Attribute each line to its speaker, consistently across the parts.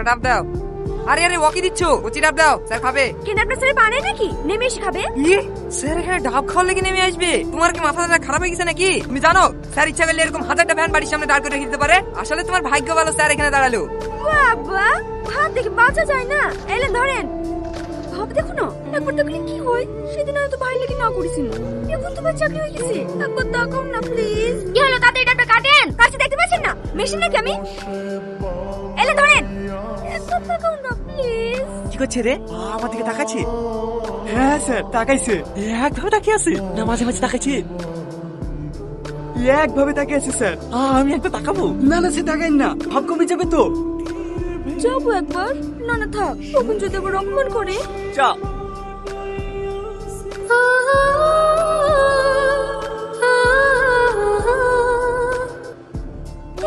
Speaker 1: একটা ডাব দাও। আরে আরে ওকে দিচ্ছ, কচি ডাব দাও, স্যার খাবে।
Speaker 2: কেন আপনার স্যার বানায় নাকি নেমে এসে খাবে?
Speaker 1: ইয়ে, স্যার এখানে ডাব খাওয়ার লেগে নেমে আসবে? তোমার কি মাথাটা খারাপ হয়ে গেছে নাকি? তুমি জানো স্যার ইচ্ছা করলে এরকম হাজারটা ভ্যান বাড়ির সামনে দাঁড় করে রেখে দিতে পারে। আসলে তোমার ভাগ্য ভালো স্যার এখানে দাঁড়ালো।
Speaker 2: বাবা হাত দেখে বাঁচা যায় না। এলেন ধরেন। ভাবে দেখো না একবার দেখলে কি হয়। সেদিন হয়তো ভাই লেগে না করেছিল, এখন তোমার চাকরি হয়ে গেছে। একবার তাকাও না প্লিজ। কি হলো তাড়াতাড়ি ডাবটা কাটেন। কাটতে দেখতে পাচ্ছেন না মেশিন নাকি আমি? এলেন ধরেন। একবার তাকাও না প্লিজ।
Speaker 3: কি করছে রে? আমার দিকে তাকাচ্ছে? হ্যাঁ স্যার তাকাইছে। একভাবে তাকিয়ে আছে না মাঝে মাঝে তাকাইছে? একভাবে তাকিয়ে আছে স্যার। আমি একবার তাকাবো? না না সে তাকাইন না, ভাব কমে যাবে তো।
Speaker 2: যাবো একবার। না না থাক, তখন যদি আবার অপমান করে।
Speaker 3: যা।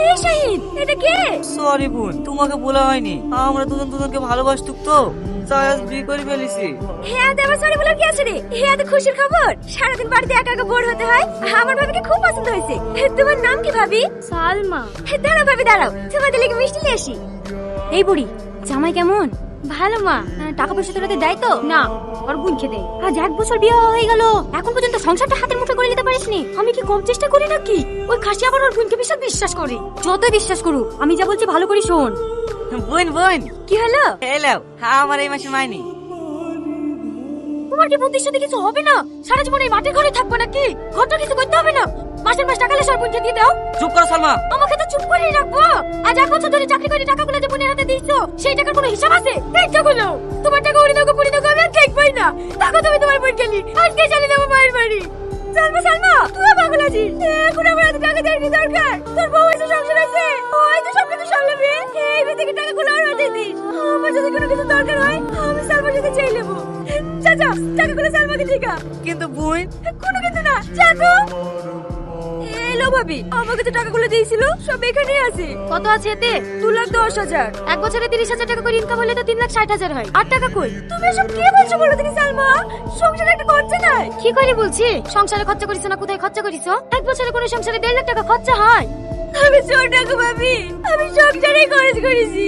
Speaker 2: এই শাহিদ, এটা কে?
Speaker 4: সরি বোন, তোমাকে বলা হয়নি। আমরা দুজন দুজনকে ভালোবাসতুক তো, তাই আজ বিয়ে করে ফেলেছি।
Speaker 2: হ্যাঁ দেবা সরি বলার কি আছে রে? হ্যাঁ তো খুশির খবর। সারাদিন বাড়িতে একা একা বোর হতে হয়। আমার ভাবিকে খুব পছন্দ হয়েছে। তোমার নাম কি ভাবি? সালমা। দাঁড়াও ভাবি দাঁড়াও, তোমাদের লেগে মিষ্টি নিয়ে আসি। এই বুড়ি জামাই কেমন? ভালো মা। টাকা পয়সা তোরাতে দেয় তো? না, ওর বোন খেতে। আজ 1 বছর বিয়ে হয়ে গেল, এখন পর্যন্ত সংসারটা হাতের মুঠো করে নিতে পারিসনি। আমি কি কম চেষ্টা করি নাকি? ওই খাসি আবার ওর বোনকে বিশ্বাস করে। যতই বিশ্বাস করুক, আমি যা বলছি ভালো করে শোন।
Speaker 4: বোন বোন,
Speaker 2: কি হলো?
Speaker 4: এলাও আমার এই মাসে মাইনি।
Speaker 2: তোমার কি বুদ্ধির সাথে কিছু হবে না? সারা জীবন এই মাটির ঘরে থাকবো নাকি? ঘরটা কিছু করতে হবে না? মাসের মাস টাকা সব বুঝে দিয়ে দাও।
Speaker 4: চুপ করো সালমা।
Speaker 2: আমাকে তো চুপ করে রাখবো। আজ 1 বছর ধরে চাকরি করে টাকাগুলো যে বোনের হাতে দিয়েছো, সেই টাকার কোনো হিসাব আছে? টাকাগুলো তোমার টাকা উড়ে দাও, পুড়ে দাও, আমি আর ঠিক পাই না। টাকা তুমি তোমার বোন গেলি, আজকে চলে যাবো মায়ের বাড়ি। সালমা সালমা তুই পাগল আছিস? এখন আমার এত টাকা দেওয়ার কি দরকার? তোর বউ এসে সংসার আছে, ওই তো সব কিছু সামলাবে। এই থেকে টাকাগুলো আর হাতে দিস। আমার যদি কোনো কিছু দরকার হয়, আমি সালমার সাথে চেয়ে নেবো। চাচা টাকাগুলো সালমাকে দিকা।
Speaker 4: কিন্তু বোন,
Speaker 2: কোনো কিন্তু না, চাচু। এলো ভাবি, আমাকে তো টাকাগুলো দিয়েছিল, সব এখানেই আছে। কত আছে এতে? 2,10,000। 1 বছরে 30,000 টাকা করে ইনকাম হলে তো 3,60,000 হয়। 8 টাকা কই? তুমি এসব কি বলছো বলো তুমি সালমা? সংসারে একটা খরচা নাই। কি করে বলছি? সংসারে খরচা করিস না, কোথায় খরচা করিস? 1 বছরে কোনো সংসারে 1.5 লাখ টাকা খরচা হয়? আমি ছোট টাকা ভাবি, আমি সংসারে খরচ করেছি।